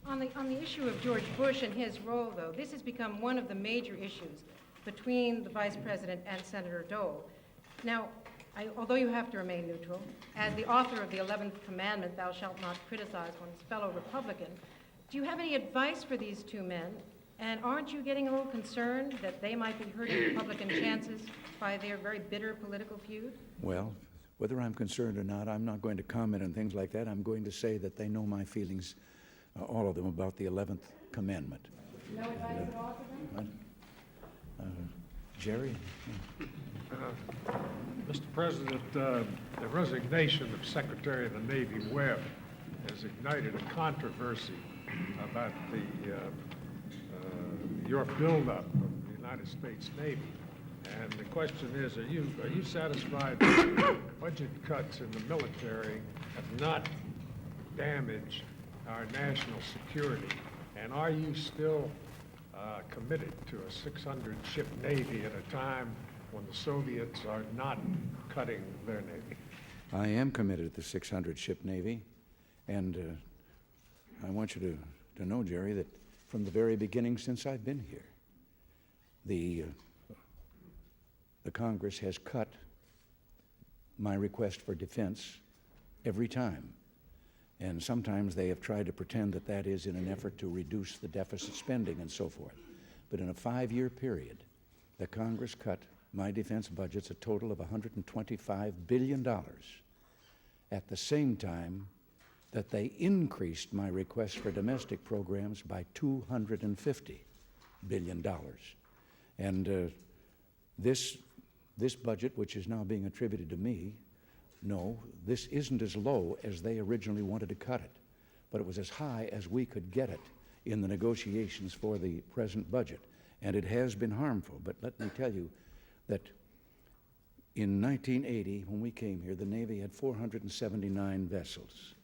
On the issue of George Bush and his role, though, this has become one of the major issues between the Vice President and Senator Dole. Now, although you have to remain neutral, as the author of the 11th commandment, thou shalt not criticize one's fellow Republican, do you have any advice for these two men? And aren't you getting a little concerned that they might be hurting Republican chances by their very bitter political feud? Well, whether I'm concerned or not, I'm not going to comment on things like that. I'm going to say that they know my feelings, all of them, about the 11th commandment. No advice at all to them? Jerry? Mr. President, the resignation of Secretary of the Navy Webb has ignited a controversy about your buildup of the United States Navy. And the question is, are you satisfied that budget cuts in the military have not damaged our national security? And are you still committed to a 600-ship Navy at a time when the Soviets are not cutting their Navy? I am committed to the 600-ship Navy, and I want you to know, Jerry, that from the very beginning since I've been here, the Congress has cut my request for defense every time. And sometimes they have tried to pretend that that is in an effort to reduce the deficit spending and so forth. But in a 5-year period, the Congress cut my defense budgets a total of $125 billion at the same time that they increased my request for domestic programs by $250 billion. And this budget, which is now being attributed to me, no, this isn't as low as they originally wanted to cut it, but it was as high as we could get it in the negotiations for the present budget. And it has been harmful, but let me tell you that in 1980, when we came here, the Navy had 479 vessels.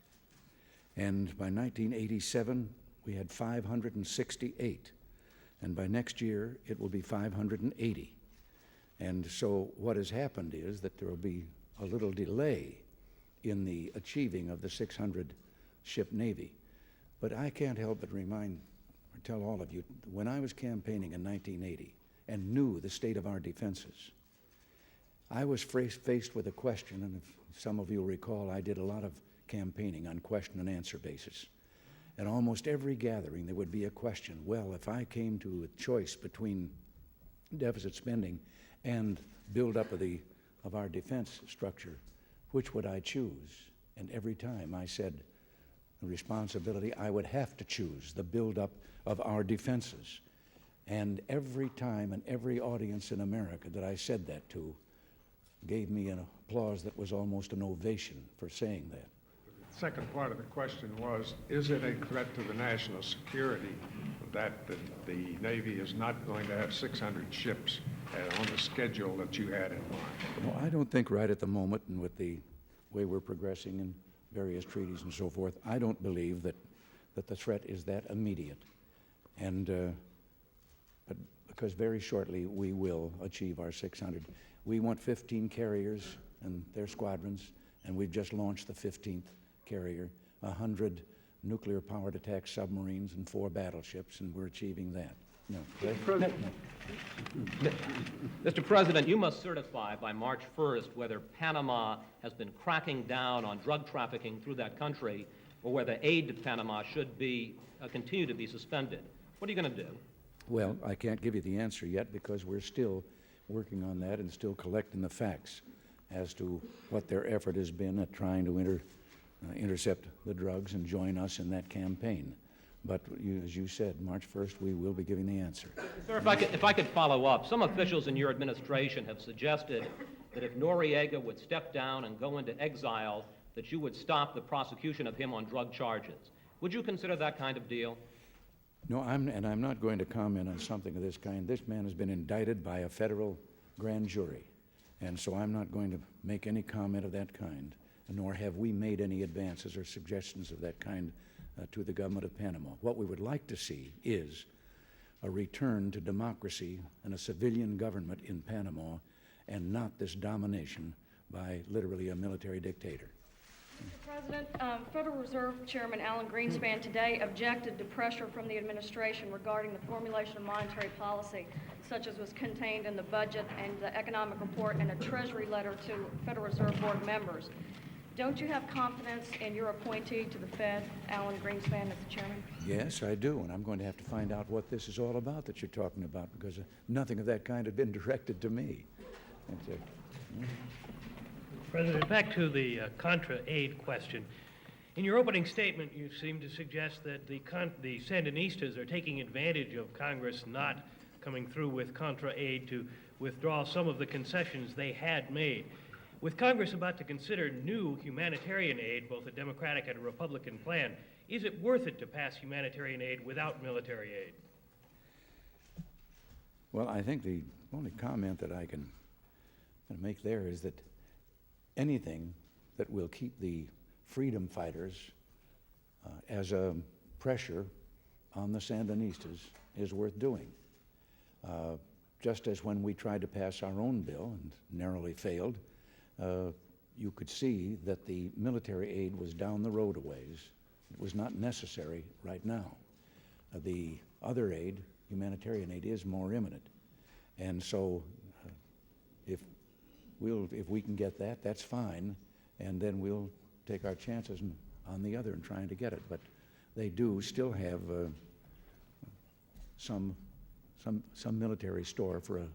And by 1987, we had 568. And by next year, it will be 580. And so what has happened is that there will be a little delay in the achieving of the 600-ship Navy. But I can't help but remind or tell all of you, when I was campaigning in 1980 and knew the state of our defenses, I was faced with a question, and if some of you recall, I did a lot of campaigning on question and answer basis. At almost every gathering, there would be a question, well, if I came to a choice between deficit spending and build up of our defense structure, which would I choose? And every time I said, the responsibility, I would have to choose the buildup of our defenses. And every time and every audience in America that I said that to gave me an applause that was almost an ovation for saying that. The second part of the question was, is it a threat to the national security that the Navy is not going to have 600 ships on the schedule that you had in mind? Well, I don't think right at the moment, and with the way we're progressing in various treaties and so forth, I don't believe that the threat is that immediate. And but because very shortly we will achieve our 600. We want 15 carriers and their squadrons, and we've just launched the 15th carrier, 100 nuclear-powered attack submarines and 4 battleships, and we're achieving that. No, Mr. President, you must certify by March 1st whether Panama has been cracking down on drug trafficking through that country or whether aid to Panama should be continue to be suspended. What are you going to do? Well, I can't give you the answer yet because we're still working on that and still collecting the facts as to what their effort has been at trying to intercept the drugs and join us in that campaign. But as you said, March 1st, we will be giving the answer. Sir, if I could follow up, some officials in your administration have suggested that if Noriega would step down and go into exile, that you would stop the prosecution of him on drug charges. Would you consider that kind of deal? No, I'm not going to comment on something of this kind. This man has been indicted by a federal grand jury, and so I'm not going to make any comment of that kind, nor have we made any advances or suggestions of that kind to the government of Panama. What we would like to see is a return to democracy and a civilian government in Panama, and not this domination by literally a military dictator. Mr. President, Federal Reserve Chairman Alan Greenspan today objected to pressure from the administration regarding the formulation of monetary policy, such as was contained in the budget and the economic report and a Treasury letter to Federal Reserve Board members. Don't you have confidence in your appointee to the Fed, Alan Greenspan, as the chairman? Yes, I do, and I'm going to have to find out what this is all about that you're talking about, because nothing of that kind had been directed to me. President, back to the Contra aid question. In your opening statement, you seem to suggest that the Sandinistas are taking advantage of Congress not coming through with Contra aid to withdraw some of the concessions they had made. With Congress about to consider new humanitarian aid, both a Democratic and a Republican plan, is it worth it to pass humanitarian aid without military aid? Well, I think the only comment that I can make there is that anything that will keep the freedom fighters as a pressure on the Sandinistas is worth doing. Just as when we tried to pass our own bill and narrowly failed, you could see that the military aid was down the road a ways. It was not necessary right now. The other aid, humanitarian aid, is more imminent. And so if we can get that, that's fine, and then we'll take our chances on the other and trying to get it. But they do still have some military store for a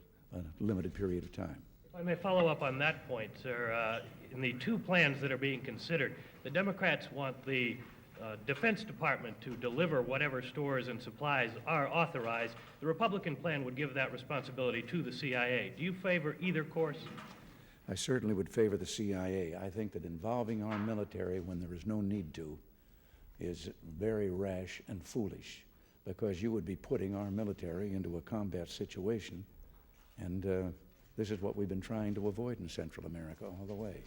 limited period of time. If I may follow up on that point, sir. In the two plans that are being considered, the Democrats want the Defense Department to deliver whatever stores and supplies are authorized. The Republican plan would give that responsibility to the CIA. Do you favor either course? I certainly would favor the CIA. I think that involving our military when there is no need to is very rash and foolish, because you would be putting our military into a combat situation, and this is what we've been trying to avoid in Central America all the way.